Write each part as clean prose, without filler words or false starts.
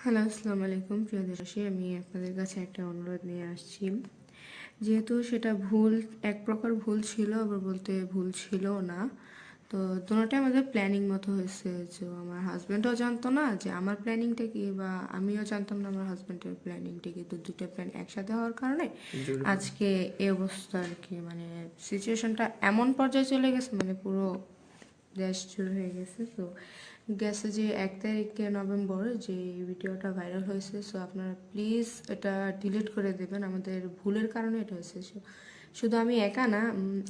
Hello, আসসালামু আলাইকুম প্রিয় দেশবাসী। আমি আপনাদের কাছে একটা অনুরোধ নিয়ে আসছি। যেহেতু সেটা ভুল, এক প্রকার ভুল ছিল, আবার বলতে ভুল ছিল না। তো দুটোটাই আমাদের প্ল্যানিং মতো হয়েছে। যে আমার হাজব্যান্ডও জানতো না যে আমার প্ল্যানিংটা কি, বা আমিও জানতাম না আমার হাজব্যান্ডের প্ল্যানিংটা কি। তো দুটো প্ল্যান একসাথে হওয়ার কারণে আজকে এই অবস্থা আর কি। মানে সিচুয়েশনটা এমন পর্যায়ে চলে গেছে, মানে পুরো দেশ শুরু হয়ে গেছে। তো গেছে যে 1 তারিখে নভেম্বর যে ভিডিওটা ভাইরাল হয়েছে। সো আপনারা প্লিজ এটা ডিলিট করে দেবেন, আমাদের ভুলের কারণে এটা হয়েছে। শুধু আমি একা না,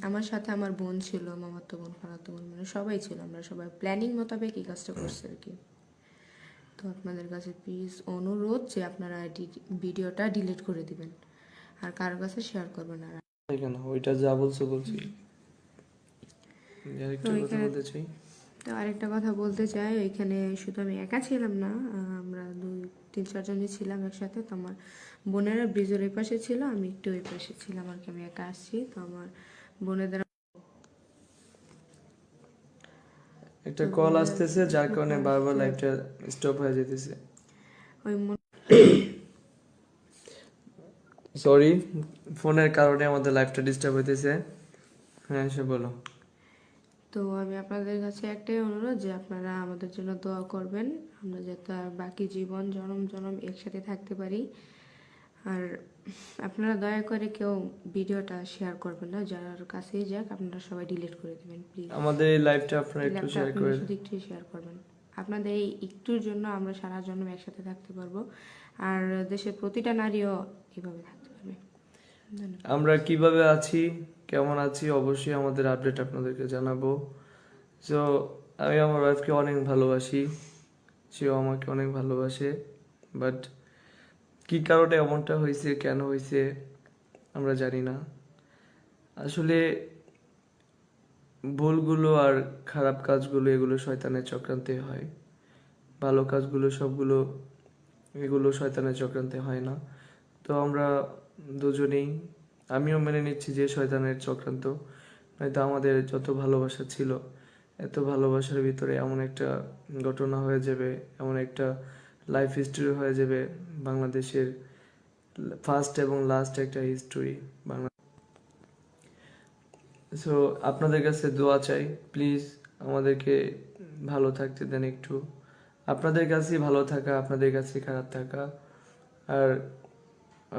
আমার সাথে আমার বোন ছিল, মামাতো বোন, খালাতো বোন, মানে সবাই ছিল। আমরা সবাই প্ল্যানিং মোতাবেক এই কাজটা করছি আর কি। তো আপনাদের কাছে প্লিজ অনুরোধ যে আপনারা ভিডিওটা ডিলিট করে দিবেন আর কারোর কাছে শেয়ার করবেন না। কেন ওইটা যা বলছো বলছি। তো আরেকটা কথা এখানে বলতে চাই। তো আরেকটা কথা বলতে চাই, এখানে শুধু আমি একা ছিলাম না, আমরা 2-3-4 জনই ছিলাম একসাথে। তো আমার বোনেরা ব্রিজের ওই পাশে ছিল, আমি একটু ওই পাশে ছিলাম আর কি। আমি একা আসছি, তো আমার বোনেদের একটা কল আসতেছে যার কারণে বারবার লাইভটা স্টপ হয়ে যেতেছে। ওই সরি, ফোনের কারণে আমাদের লাইভটা ডিস্টার্ব হইতেছে। হ্যাঁ, সে বলো। তো আমি আপনাদের কাছে একটাই অনুরোধ যে আপনারা আমাদের জন্য দোয়া করবেন, আমরা যাতে আর বাকি জীবন জনম জনম একসাথে থাকতে পারি। আর আপনারা দয়া করে কেউ ভিডিওটা শেয়ার করবেন না, যার কাছেই যাক আপনারা সবাই ডিলিট করে দেবেন প্লিজ। আমাদের এই লাইভটা আপনারা এই একটু ল্যাবটা শেয়ার আপনারা করে শুধু একটু শেয়ার করবেন। আপনাদের এই একটুর জন্য আমরা সারা জন্ম একসাথে থাকতে পারবো, আর দেশের প্রতিটা নারীও এভাবে থাকতে পারবে। ধন্যবাদ। আমরা কিভাবে আছি, কেমন আছি, অবশ্যই আমাদের আপডেট আপনাদেরকে জানাবো। সো আমি আমার ওয়াইফকে অনেক ভালোবাসি, সেও আমাকে অনেক ভালোবাসে। বাট কি কারণে এমনটা হয়েছে, কেন হয়েছে আমরা জানি না। আসলে ভুলগুলো আর খারাপ কাজগুলো এগুলো শয়তানের চক্রান্তে হয়। ভালো কাজগুলো সবগুলো এগুলো শয়তানের চক্রান্তে হয় না। তো আমরা দুজনেই, আমিও মেনে নিচ্ছি যে শয়তানের চক্রান্ত। নয়তো আমাদের যত ভালোবাসা ছিল, এত ভালোবাসার ভিতরে এমন একটা ঘটনা হয়ে যাবে, এমন একটা লাইফ হিস্ট্রি হয়ে যাবে, বাংলাদেশের ফার্স্ট এবং লাস্ট একটা হিস্ট্রি বাংলা। সো আপনাদের কাছে দোয়া চাই, প্লিজ আমাদেরকে ভালো থাকতে দেন একটু। আপনাদের কাছেই ভালো থাকা, আপনাদের কাছে খারাপ থাকা। আর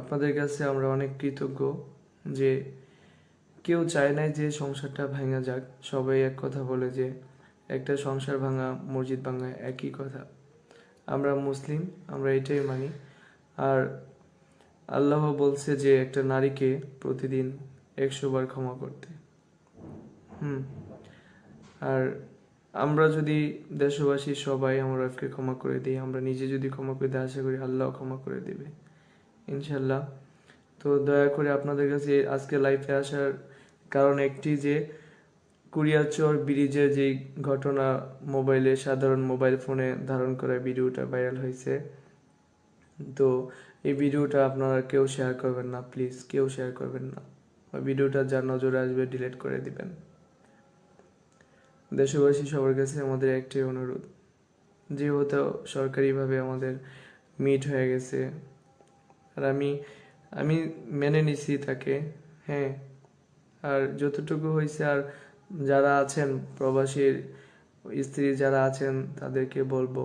আপনাদের কাছে আমরা অনেক কৃতজ্ঞ যে কেউ চায় নাই যে সংসারটা ভাঙা যাক। সবাই এক কথা বলে যে একটা সংসার ভাঙা মসজিদ ভাঙা একই কথা। আমরা মুসলিম, আমরা এটাই মানি। আর আল্লাহ বলছে যে একটা নারীকে প্রতিদিন 100 বার ক্ষমা করতে। আর আমরা যদি দেশবাসী সবাই আমার ওয়াইফকে ক্ষমা করে দিই, আমরা নিজে যদি ক্ষমা করে দিই, আশা করি আল্লাহ ক্ষমা করে দিবে ইনশাল্লাহ। তো দয়া করে আপনাদের কাছে আজকে লাইফে আসার কারণ একটি যে কুরিয়াচর ব্রিজের যে ঘটনা মোবাইলে, সাধারণ মোবাইল ফোনে ধারণ করা ভিডিওটা ভাইরাল হয়েছে। তো এই ভিডিওটা আপনারা কেউ শেয়ার করবেন না, প্লিজ কেউ শেয়ার করবেন না। ওই ভিডিওটা যার নজরে আসবে ডিলিট করে দিবেন। দেশবাসী সবার কাছে আমাদের একটাই অনুরোধ, যেহেতু সরকারিভাবে আমাদের মিট হয়ে গেছে, আর আমি আমি মেনে নিছি তাকে। হ্যাঁ, আর যতটুকু হয়েছে, আর যারা আছেন প্রবাসীর স্ত্রী যারা আছেন তাদেরকে বলবো,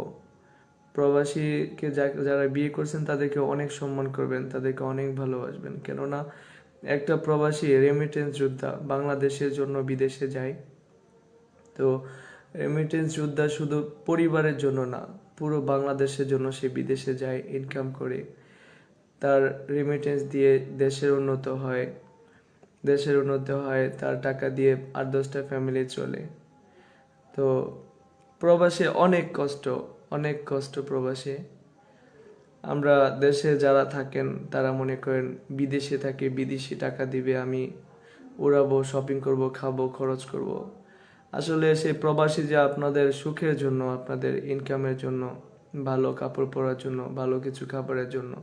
প্রবাসীকে যারা বিয়ে করছেন তাদেরকে অনেক সম্মান করবেন, তাদেরকে অনেক ভালোবাসবেন। কেননা একটা প্রবাসী রেমিটেন্স যোদ্ধা, বাংলাদেশের জন্য বিদেশে যায়। তো রেমিটেন্স যোদ্ধা শুধু পরিবারের জন্য না, পুরো বাংলাদেশের জন্য সে বিদেশে যায়, ইনকাম করে। তার রেমিটেন্স দিয়ে দেশের উন্নত হয়, দেশের উন্নতি হয়, তার টাকা দিয়ে 8-10টা ফ্যামিলি চলে। তো প্রবাসে অনেক কষ্ট, অনেক কষ্ট প্রবাসে। আমরা দেশে যারা থাকেন তারা মনে করেন বিদেশে থাকে, বিদেশি টাকা দিবে, আমি উড়াবো, শপিং করব, খাবো, খরচ করব। আসলে সেই প্রবাসী যে আপনাদের সুখের জন্য, আপনাদের ইনকামের জন্য, ভালো কাপড় পরার জন্য, ভালো কিছু খাবারের জন্য,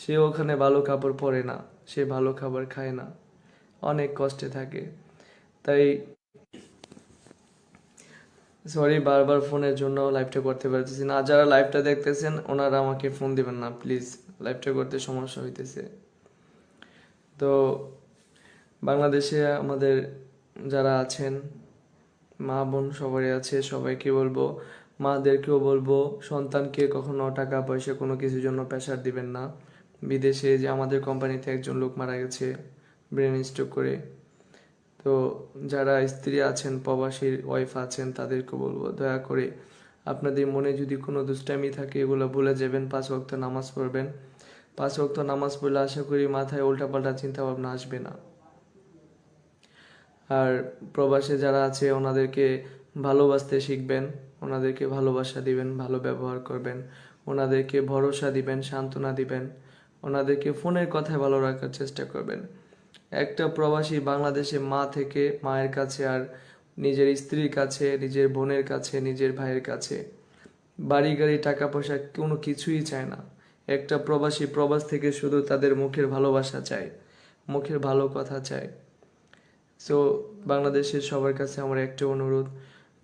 সে ওখানে ভালো কাপড় পরে না, সে ভালো খাবার খায় না, অনেক কষ্টে থাকে। তাই সরি, বারবার ফোনের জন্য লাইভটা করতে পারতেছি না। আর যারা লাইভটা দেখতেছেন ওনারা আমাকে ফোন দিবেন না প্লিজ, লাইভটা করতে সমস্যা হইতেছে। তো বাংলাদেশে আমাদের যারা আছেন মা বোন সবারই আছে, সবাইকে বলবো, মাদেরকেও বলবো সন্তানকে কখনো টাকা পয়সা কোনো কিছুর জন্য প্রেশার দিবেন না। বিদেশে যে আমাদের কোম্পানিতে একজন লোক মারা গেছে ব্রেন স্ট্রোক করে। তো যারা স্ত্রী আছেন, প্রবাসীর ওয়াইফ আছেন, তাদেরকে বলবো দয়া করে আপনাদের মনে যদি কোনো দুষ্টামি থাকে এগুলো ভুলে যাবেন, 5 ওয়াক্ত নামাজ পড়বেন। 5 ওয়াক্ত নামাজ পড়লে আশা করি মাথায় উল্টাপাল্টা চিন্তা ভাবনা আসবে না। আর প্রবাসে যারা আছে ওনাদেরকে ভালোবাসতে শিখবেন, ওনাদেরকে ভালোবাসা দিবেন, ভালো ব্যবহার করবেন, ওনাদেরকে ভরসা দিবেন, সান্ত্বনা দিবেন, ওনাদেরকে ফোনের কথায় ভালো রাখার চেষ্টা করবেন। একটা প্রবাসী বাংলাদেশে মা থেকে মায়ের কাছে আর নিজের স্ত্রীর কাছে, নিজের বোনের কাছে, নিজের ভাইয়ের কাছে বাড়ি গাড়ি টাকা পয়সা কোনো কিছুই চায় না। একটা প্রবাসী প্রবাস থেকে শুধু তাদের মুখের ভালোবাসা চায়, মুখের ভালো কথা চায়। সো বাংলাদেশের সবার কাছে আমার একটা অনুরোধ,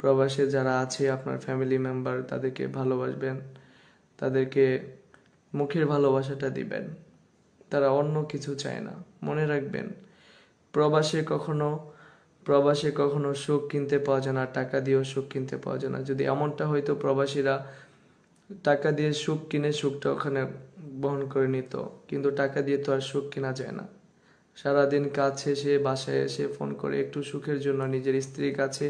প্রবাসে যারা আছে আপনার ফ্যামিলি মেম্বার তাদেরকে ভালোবাসবেন, তাদেরকে মুখের ভালোবাসাটা দিবেন। তারা অন্য কিছু চায় না। মনে রাখবেন, প্রবাসে কখনো প্রবাসে কখনো সুখ কিনতে পাওয়া যায় না, টাকা দিয়েও সুখ কিনতে পাওয়া যায় না। যদি এমনটা হয়তো প্রবাসীরা টাকা দিয়ে সুখ কিনে সুখটা ওখানে বহন করে নিত, কিন্তু টাকা দিয়ে তো আর সুখ কেনা যায় না। সারাদিন কাজ শেষে বাসায় এসে ফোন করে একটু সুখের জন্য নিজের স্ত্রীর কাছে,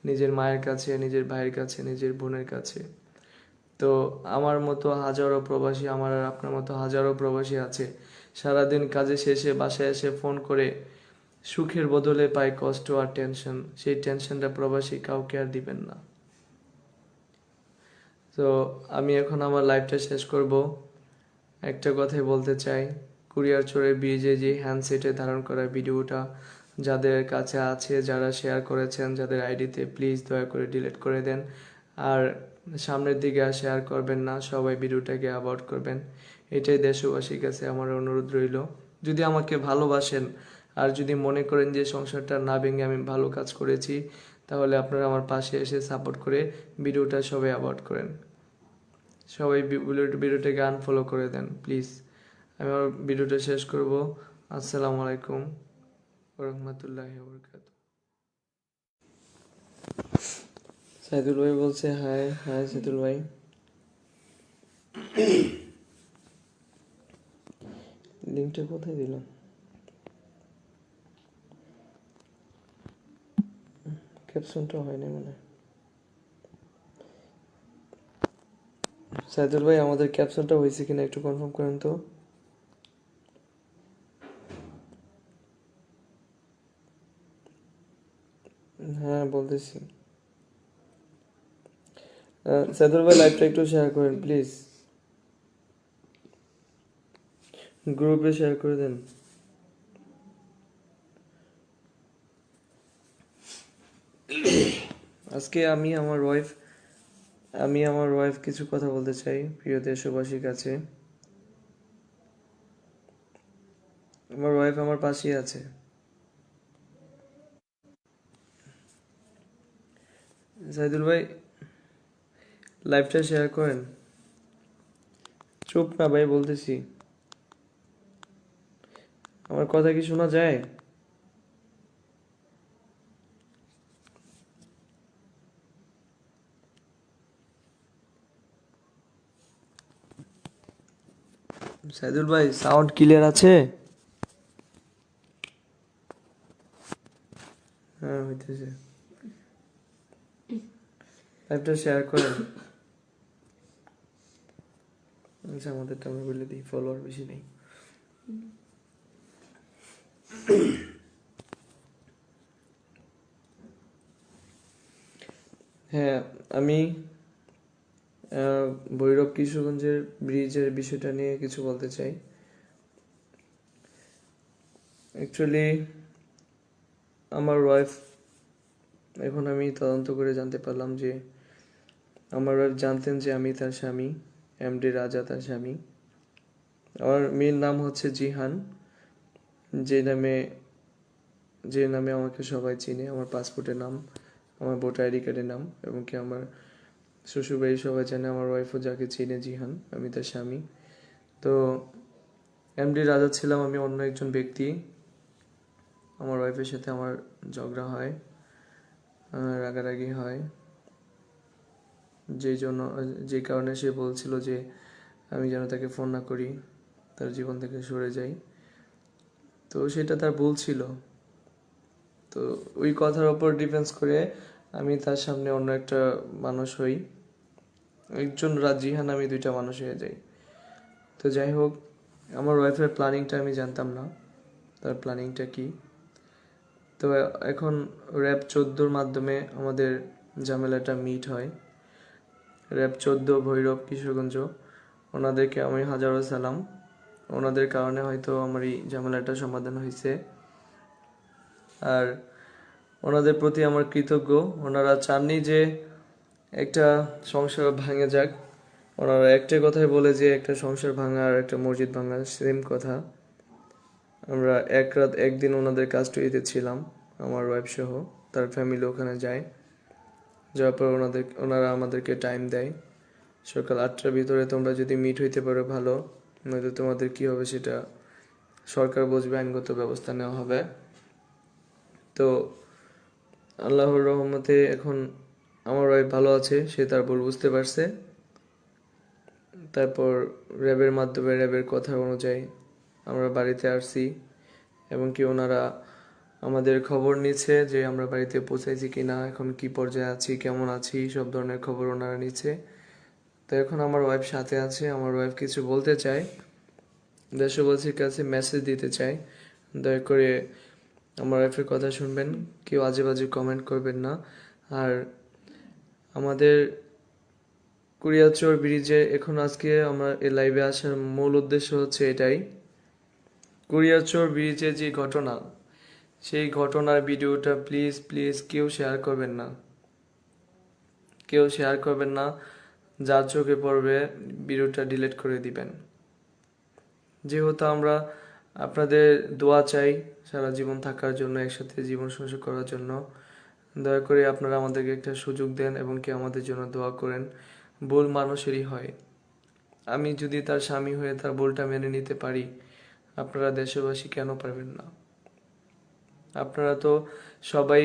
নিজের মায়ের কাছে, নিজের ভাইয়ের কাছে, নিজের বোনের কাছে। তো আমার মতো হাজারো প্রবাসী, আমার আর আপনার মতো হাজারো প্রবাসী আছে, সারাদিন কাজে শেষে বাসায় এসে ফোন করে সুখের বদলে পায় কষ্ট আর টেনশন। সেই টেনশনটা প্রবাসী কাউকে আর দিবেন না। তো আমি এখন আমার লাইফটা শেষ করব। একটা কথাই বলতে চাই, কুরিয়ার চোরের ব্রিজে যে হ্যান্ডসেটে ধারণ করা ভিডিওটা যাদের কাছে আছে, যারা শেয়ার করেছেন, যাদের আইডিতে, প্লিজ দয়া করে ডিলিট করে দেন। আর সামনের দিকে আর শেয়ার করবেন না, সবাই ভিডিওটাকে অ্যাভয়েড করবেন। এটাই দেশবাসীর কাছে আমার অনুরোধ রইল। যদি আমাকে ভালোবাসেন আর যদি মনে করেন যে সংসারটা না ভেঙে আমি ভালো কাজ করেছি, তাহলে আপনারা আমার পাশে এসে সাপোর্ট করে ভিডিওটা সবাই অ্যাভয়েড করেন। সবাই ভিডিওটাকে আনফলো করে দেন প্লিজ। আমি আমার ভিডিওটা শেষ করব। আসসালামু আলাইকুম রহমতুল্লাহি ওয়া বারাকাতুহু। সাইদুল ভাই বলছে হাই। হাই সাইদুল ভাই। লিঙ্কটা কোথায় দিলাম? ক্যাপশনটা হয়নি মনে হয়। সাইদুল ভাই, আমাদের ক্যাপশনটা হয়েছে কিনা একটু কনফার্ম করেন তো। হ্যাঁ বলতেছি। সাইদুল ভাই, লাইভটা একটু শেয়ার করেন প্লিজ, গ্রুপে শেয়ার করে দেন। আজকে আমি আমার ওয়াইফ কিছু কথা বলতে চাই প্রিয় দেশবাসীর কাছে। আমার ওয়াইফ আমার পাশেই আছে। সাইদুল ভাই, লাইভটা শেয়ার করেন। চুপ না ভাই, বলতেছি। আমার কথা কি শোনা যায়? সাইদুল ভাই, সাউন্ড ক্লিয়ার আছে? হ্যাঁ হইতেছে। লাইভটা শেয়ার করেন। আচ্ছা, আমাদেরটা আমরা বলে দিই, ফলোয়ার বেশি নেই। হ্যাঁ, আমি ভৈরব কিশোরগঞ্জের ব্রিজের বিষয়টা নিয়ে কিছু বলতে চাই। অ্যাকচুয়ালি আমার ওয়াইফ, এখন আমি তদন্ত করে জানতে পারলাম যে আমার ওয়াইফ জানতেন যে আমি তার স্বামী, এমডি রাজা তার স্বামী। আমার মেয়ের নাম হচ্ছে জিহান, যে নামে আমাকে সবাই চিনে, আমার পাসপোর্টের নাম। আমার ভোটার আইডি কার্ডের নাম, এবং কি আমার শ্বশুরবাড়ি সবাই জানে, আমার ওয়াইফও যাকে চিনে, জিহান, আমি তার স্বামী। তো এমডি রাজা ছিলাম আমি অন্য একজন ব্যক্তি। আমার ওয়াইফের সাথে আমার ঝগড়া হয়, রাগারাগি হয়, যে কারণে সে বলছিল যে আমি যেন তাকে ফোন না করি, তার জীবন থেকে সরে যাই। তো সেটা তার ভুল ছিল। তো ওই কথার ওপর ডিফেন্স করে আমি তার সামনে অন্য একটা মানুষ হই, একজন জিহান, আমি দুইটা মানুষ হয়ে যাই। তো যাই হোক, আমার ওয়াইফের প্ল্যানিংটা আমি জানতাম না, তার প্ল্যানিংটা কি। তো এখন র্যাব 14 মাধ্যমে আমাদের ঝামেলাটা মিট হয়। র্যাব 14 ভৈরব কিশোরগঞ্জ, ওনাদেরকে আমি হাজারো সালাম। ওনাদের কারণে হয়তো আমার এই ঝামেলাটা সমাধান হয়েছে, আর ওনাদের প্রতি আমার কৃতজ্ঞ। ওনারা চাননি যে একটা সংসার ভাঙে যাক। ওনারা একটা কথাই বলে যে একটা সংসার ভাঙা আর একটা মসজিদ ভাঙা সেম কথা। আমরা এক রাত একদিন ওনাদের কাস্টডিতে ছিলাম, আমার ওয়াইফ সহ, তার ফ্যামিলি ওখানে যায়। যাওয়ার পর ওনারা আমাদেরকে টাইম দেয়, সকাল 8টার ভিতরে তোমরা যদি মিট হইতে পারো ভালো, নয়তো তোমাদের কি হবে সেটা সরকার বুঝবে, আইনগত ব্যবস্থা নেওয়া হবে। তো আল্লাহর রহমতে এখন আমার ওয়াইফ ভালো আছে, সে তার ভুল বুঝতে পারছে। তারপর র্যাবের মাধ্যমে, র্যাবের কথা অনুযায়ী আমরা বাড়িতে আসছি, এবং কি ওনারা আমাদের খবর নিচ্ছে যে আমরা বাড়িতে পৌঁছাইছি কিনা, এখন কি পর্যায়ে আছি, কেমন আছি, সব ধরনের খবর ওনারা নিচ্ছে। তো এখন আমার ওয়াইফ সাথে আছে, আমার ওয়াইফ কিছু বলতে চায়, দেশবাসীর কাছে মেসেজ দিতে চায়। দয়া করে আমার ওয়াইফের কথা শুনবেন, কেউ আজে বাজে কমেন্ট করবেন না। আর আমাদের কুড়িয়াচর ব্রিজে এখন আজকে আমার এই লাইভে আসার মূল উদ্দেশ্য হচ্ছে এটাই। কুড়িয়াচর ব্রিজে যে ঘটনা, সেই ঘটনার ভিডিওটা প্লিজ প্লিজ কেউ শেয়ার করবেন না, কেউ শেয়ার করবেন না। যার চোখে পড়বে ভিডিওটা ডিলিট করে দিবেন। যেহেতু আমরা আপনাদের দোয়া চাই সারা জীবন থাকার জন্য, একসাথে জীবন সংসার করার জন্য, দয়া করে আপনারা আমাদেরকে একটা সুযোগ দেন এবং কি আমাদের জন্য দোয়া করেন। ভুল মানুষেরই হয়। আমি যদি তার স্বামী হয়ে তার ভুলটা মেনে নিতে পারি, আপনারা দেশবাসী কেন পারবেন না? আপনারা তো সবাই,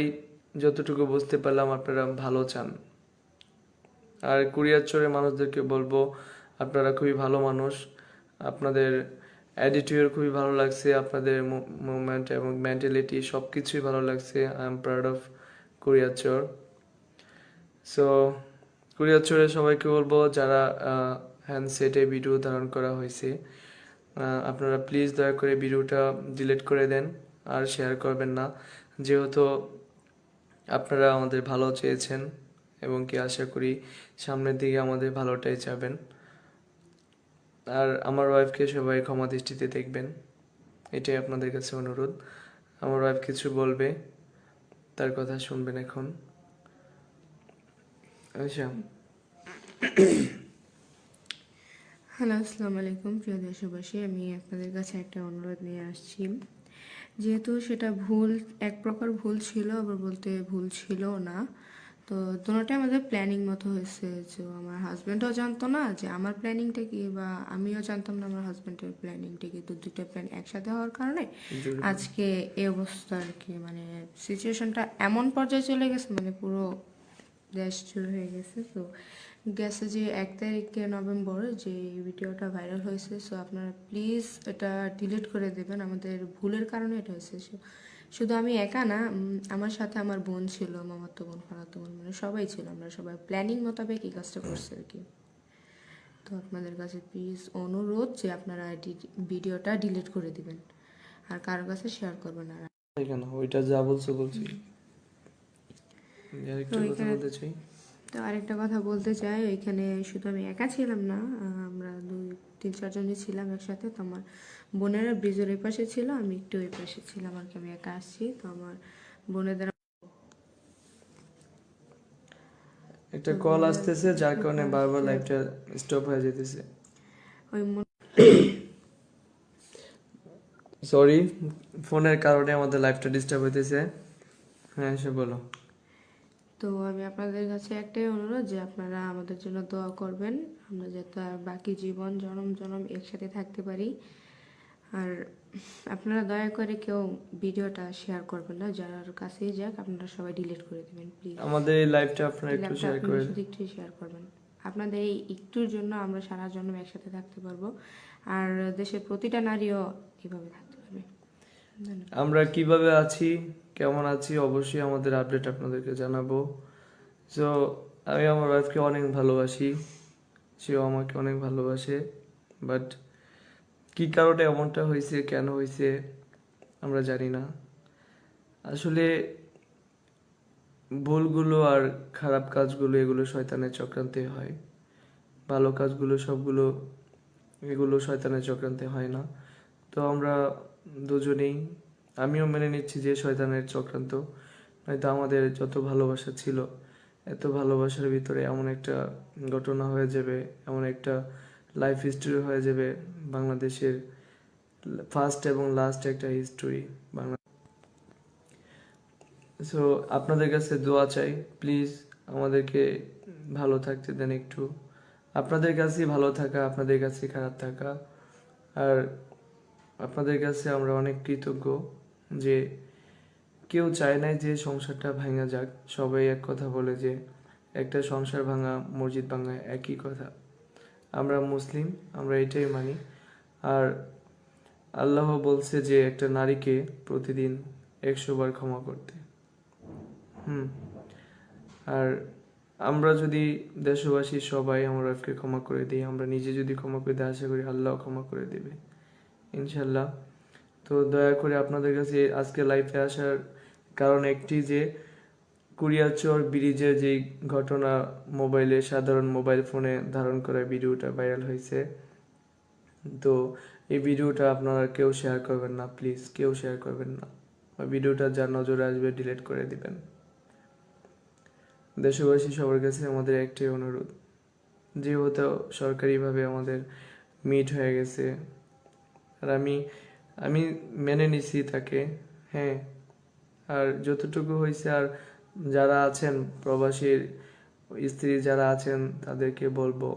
যতটুকু বুঝতে পারলাম, আপনারা ভালো চান। আর কুড়িয়াচরের মানুষদেরকে বলবো, আপনারা খুবই ভালো মানুষ, আপনাদের অ্যাটিটিউড খুবই ভালো লাগছে, আপনাদের মুভমেন্ট এবং মেন্টালিটি সব কিছুই ভালো লাগছে। I am proud of Kuriachar. So কুড়িয়াচরের সবাইকে বলবো, যারা হ্যান্ডসেটে ভিডিও ধারণ করা হয়েছে, আপনারা প্লিজ দয়া করে ভিডিওটা ডিলিট করে দেন আর শেয়ার করবেন না। যেহেতু আপনারা আমাদের ভালো চেয়েছেন, এবং কি আশা করি সামনের দিকে আমাদের ভালোটাই চাবেন। আর আমার ওয়াইফকে সবাই ক্ষমা দৃষ্টিতে দেখবেন, এটাই আপনাদের কাছে অনুরোধ। আমার ওয়াইফ কিছু বলবে, তার কথা শুনবেন এখন। আচ্ছা, হ্যালো, আসসালামু আলাইকুম প্রিয় দেশবাসী। আমি আপনাদের কাছে একটা অনুরোধ নিয়ে আসছি। যেহেতু সেটা ভুল, এক প্রকার ভুল ছিল, আবার বলতে ভুল ছিল না। তো দুটোটাই আমাদের প্ল্যানিং মতো হয়েছে। যে আমার হাজব্যান্ডও জানতো না যে আমার প্ল্যানিংটা কি, বা আমিও জানতাম না আমার হাজব্যান্ডের প্ল্যানিংটা কি। তো দুটো প্ল্যান একসাথে হওয়ার কারণে আজকে এই অবস্থা আর কি। মানে সিচুয়েশনটা এমন পর্যায়ে চলে গেছে, মানে পুরো দেশ জুড়ে হয়ে গেছে। তো গেছে যে 1 তারিখে নভেম্বর যে ভিডিওটা ভাইরাল হয়েছে। সো আপনারা প্লিজ এটা ডিলিট করে দেবেন, আমাদের ভুলের কারণে এটা হয়েছে। শুধু আমি একা না, আমার সাথে আমার বোন ছিল, মামাতো বোন, খালাতো বোন, মানে সবাই ছিল। আমরা সবাই প্ল্যানিং মোতাবেক এই কাজটা করছি আর কি। তো আপনাদের কাছে প্লিজ অনুরোধ যে আপনারা ভিডিওটা ডিলিট করে দিবেন আর কারোর কাছে শেয়ার করবেন না। কেন ওইটা যা বলছো বলছি, তো আরেকটা কথা বলতে চাই। তো আরেকটা কথা বলতে চাই, ওইখানে শুধু আমি একা ছিলাম না, আমরা 2-3-4 জনই ছিলাম একসাথে। তো আমার বোনেরা ব্রিজের ওই পাশে ছিল, আমি একটু ওই পাশে ছিলাম আর কি। আমি একা আসছি, তো আমার বোনেদের একটা কল আসতেছে, যার কারণে বারবার লাইভটা স্টপ হয়ে যেতেছে। ওই সরি, ফোনের কারণে আমাদের লাইভটা ডিস্টার্ব হইতেছে। হ্যাঁ, এসে বলো। তো আমি আপনাদের কাছে একটাই অনুরোধ যে আপনারা আমাদের জন্য দোয়া করবেন, আমরা যাতে আর বাকি জীবন জনম জনম একসাথে থাকতে পারি। আর আপনারা দয়া করে কেউ ভিডিওটা শেয়ার করবেন না, যার কাছেই যাক আপনারা সবাই ডিলিট করে দেবেন প্লিজ। আমাদের এই লাইভটা আপনারা একটু ল্যাপটা শেয়ার করে আপনাদের দেন। সাথে একটু শেয়ার করবেন। আপনাদের এই একটুর জন্য আমরা সারা জন্ম একসাথে থাকতে পারবো, আর দেশের প্রতিটা নারীও এভাবে থাকতে পারবে। ধন্যবাদ। আমরা কিভাবে আছি, কেমন আছি, অবশ্যই আমাদের আপডেট আপনাদেরকে জানাবো। সো আমি আমার ওয়াইফকে অনেক ভালোবাসি, সেও আমাকে অনেক ভালোবাসে, বাট কি কারণে এমনটা হয়েছে, কেন হয়েছে আমরা জানি না। আসলে ভুলগুলো আর খারাপ কাজগুলো এগুলো শয়তানের চক্রান্তে হয়, ভালো কাজগুলো সবগুলো এগুলো শয়তানের চক্রান্তে হয় না। তো আমরা দুজনেই, আমিও মেনে নিচ্ছি যে শয়তানের চক্রান্ত, নয়তো আমাদের যত ভালোবাসা ছিল, এত ভালোবাসার ভিতরে এমন একটা ঘটনা হয়ে যাবে, এমন একটা লাইফ হিস্টোরি হয়ে যাবে, বাংলাদেশের ফার্স্ট এবং লাস্ট একটা হিস্টোরি বাংলা। সো আপনাদের কাছে দোয়া চাই, প্লিজ আমাদেরকে ভালো থাকতে দেন একটু। আপনাদের কাছেই ভালো থাকা, আপনাদের কাছে খারাপ থাকা, আর আপনাদের কাছে আমরা অনেক কৃতজ্ঞ যে কেউ চায় নাই যে সংসারটা ভাঙা যাক। সবাই এক কথা বলে যে একটা সংসার ভাঙা মসজিদ ভাঙা একই কথা। আমরা মুসলিম, আমরা এটাই মানি। আর আল্লাহ বলছে যে একটা নারীকে প্রতিদিন 100 বার ক্ষমা করতে। আর আমরা যদি দেশবাসী সবাই আমার ওয়াইফকে ক্ষমা করে দিই, আমরা নিজে যদি ক্ষমা করে দিই, আশা করি আল্লাহ ক্ষমা করে দেবে ইনশাল্লাহ। তো দয়া করে আপনাদের কাছে আজকে লাইভে আসার কারণ একটি যে কুরিয়াচর ব্রিজের যে ঘটনা মোবাইলে, সাধারণ মোবাইল ফোনে ধারণ করা ভিডিওটা ভাইরাল হয়েছে। তো এই ভিডিওটা আপনারা কেউ শেয়ার করবেন না, প্লিজ কেউ শেয়ার করবেন না। ওই ভিডিওটা যার নজরে আসবে ডিলিট করে দিবেন। দেশবাসী সবার কাছে আমাদের একটাই অনুরোধ, যেহেতু সরকারিভাবে আমাদের মিট হয়ে গেছে, আর আমি আমি মেনে নিছি তাকে, হ্যাঁ। আর যতটুকু হয়েছে, আর যারা আছেন প্রবাসীর স্ত্রী যারা আছেন তাদেরকে বলবো,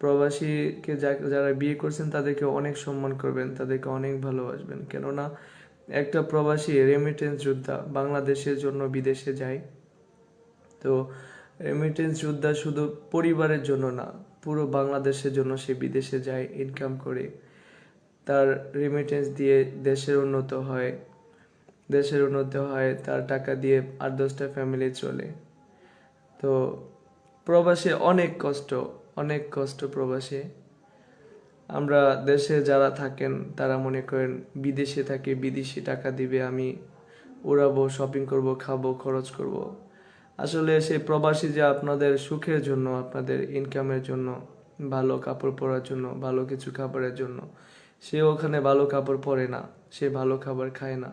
প্রবাসীকে যারা বিয়ে করছেন তাদেরকে অনেক সম্মান করবেন, তাদেরকে অনেক ভালোবাসবেন। কেননা একটা প্রবাসী রেমিটেন্স যোদ্ধা, বাংলাদেশের জন্য বিদেশে যায়। তো রেমিটেন্স যোদ্ধা শুধু পরিবারের জন্য না, পুরো বাংলাদেশের জন্য সে বিদেশে যায়, ইনকাম করে। তার রেমিটেন্স দিয়ে দেশের উন্নত হয়, দেশের উন্নতি হয়, তার টাকা দিয়ে 8-10টা ফ্যামিলি চলে। তো প্রবাসে অনেক কষ্ট, অনেক কষ্ট প্রবাসে। আমরা দেশে যারা থাকেন তারা মনে করেন বিদেশে থাকে, বিদেশি টাকা দিবে, আমি উড়াবো, শপিং করব, খাবো, খরচ করব। আসলে সেই প্রবাসী যে আপনাদের সুখের জন্য, আপনাদের ইনকামের জন্য, ভালো কাপড় পরার জন্য, ভালো কিছু খাবারের জন্য, সে ওখানে ভালো কাপড় পরে না, সে ভালো খাবার খায় না,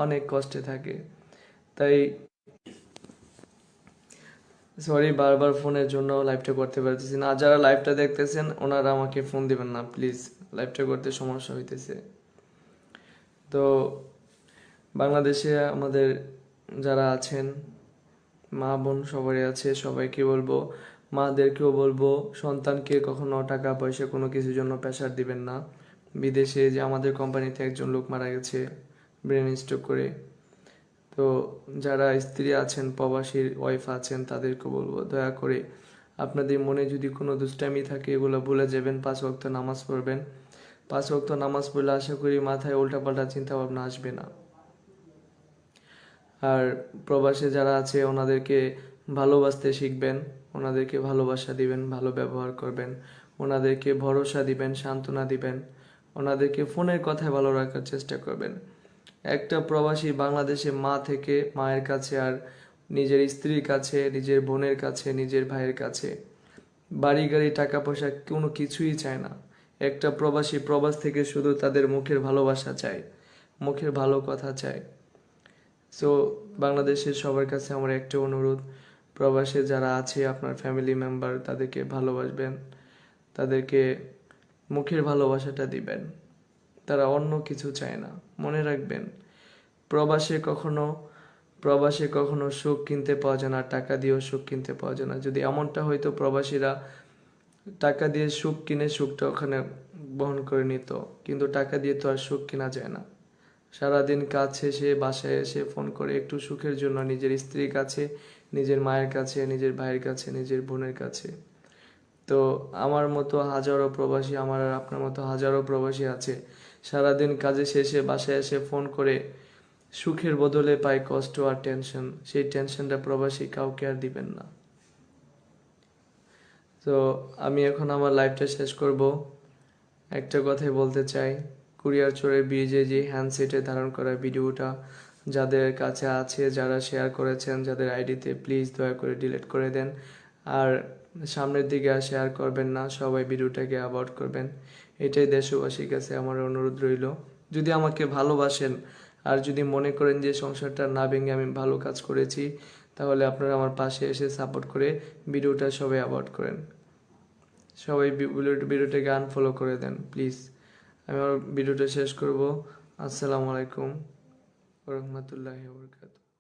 অনেক কষ্টে থাকে। তাই সরি, বারবার ফোনের জন্য লাইভটা করতে পারতেছি না। আর যারা লাইভটা দেখতেছেন ওনারা আমাকে ফোন দিবেন না প্লিজ, লাইভটা করতে সমস্যা হইতেছে। তো বাংলাদেশে আমাদের যারা আছেন, মা বোন সবারই আছে, সবাইকে বলবো, মাদেরকেও বলবো, সন্তানকে কখনো টাকা পয়সা কোনো কিছুর জন্য প্রেশার দিবেন না। বিদেশে যে আমাদের কোম্পানিতে একজন লোক মারা গেছে ব্রেন স্ট্রোক করে। তো যারা স্ত্রী আছেন, প্রবাসীর ওয়াইফ আছেন, তাদেরকে বলবো দয়া করে আপনাদের মনে যদি কোনো দুষ্টামি থাকে এগুলো ভুলে যাবেন, 5 ওয়াক্ত নামাজ পড়বেন। 5 ওয়াক্ত নামাজ পড়লে আশা করি মাথায় উল্টাপাল্টা চিন্তা ভাবনা আসবে না। আর প্রবাসে যারা আছে ওনাদেরকে ভালোবাসতে শিখবেন, ওনাদেরকে ভালোবাসা দিবেন, ভালো ব্যবহার করবেন, ওনাদেরকে ভরসা দিবেন, সান্ত্বনা দিবেন, ওনাদেরকে ফোনের কথায় ভালো রাখার চেষ্টা করবেন। একটা প্রবাসী বাংলাদেশে মা থেকে, মায়ের কাছে আর নিজের স্ত্রীর কাছে, নিজের বোনের কাছে, নিজের ভাইয়ের কাছে বাড়ি গাড়ি টাকা পয়সা কোনো কিছুই চায় না। একটা প্রবাসী প্রবাস থেকে শুধু তাদের মুখের ভালোবাসা চায়, মুখের ভালো কথা চায়। সো বাংলাদেশের সবার কাছে আমার একটা অনুরোধ, প্রবাসে যারা আছে আপনার ফ্যামিলি মেম্বার, তাদেরকে ভালোবাসবেন, তাদেরকে মুখের ভালোবাসাটা দিবেন। তারা অন্য কিছু চায় না। মনে রাখবেন, প্রবাসে কখনো প্রবাসে কখনো সুখ কিনতে পাওয়া যায় না, টাকা দিয়েও সুখ কিনতে পাওয়া যায় না। যদি এমনটা হয়তো প্রবাসীরা টাকা দিয়ে সুখ কিনে সুখটা ওখানে বহন করে নিত, কিন্তু টাকা দিয়ে তো আর সুখ কেনা যায় না। সারাদিন কাজ শেষে বাসায় এসে ফোন করে একটু সুখের জন্য নিজের স্ত্রীর কাছে, নিজের মায়ের কাছে, নিজের ভাইয়ের কাছে, নিজের বোনের কাছে। তো আমার মতো হাজারো প্রবাসী, আমার আর আপনার মতো হাজারো প্রবাসী আছে, সারাদিন কাজে শেষে বাসায় এসে ফোন করে সুখের বদলে পায় কষ্ট আর টেনশন। সেই টেনশনটা প্রবাসী কাউকে আর দিবেন না। তো আমি এখন আমার লাইফটা শেষ করব। একটা কথাই বলতে চাই, কুরিয়ার চোরের ব্রিজে যে হ্যান্ডসেটে ধারণ করা ভিডিওটা যাদের কাছে আছে, যারা শেয়ার করেছেন, যাদের আইডিতে, প্লিজ দয়া করে ডিলিট করে দেন। আর সামনের দিকে আর শেয়ার করবেন না, সবাই ভিডিওটাকে অ্যাভয়েড করবেন। এটাই দেশবাসীর কাছে আমার অনুরোধ রইল। যদি আমাকে ভালোবাসেন আর যদি মনে করেন যে সংসারটা না ভেঙে আমি ভালো কাজ করেছি, তাহলে আপনারা আমার পাশে এসে সাপোর্ট করে ভিডিওটা সবাই অ্যাভয়েড করেন। সবাই ভিডিওটাকে আনফলো করে দেন প্লিজ। আমি আমার ভিডিওটা শেষ করব। আসসালামু আলাইকুম ওয়া রাহমাতুল্লাহি ওয়া বারাকাতুহু।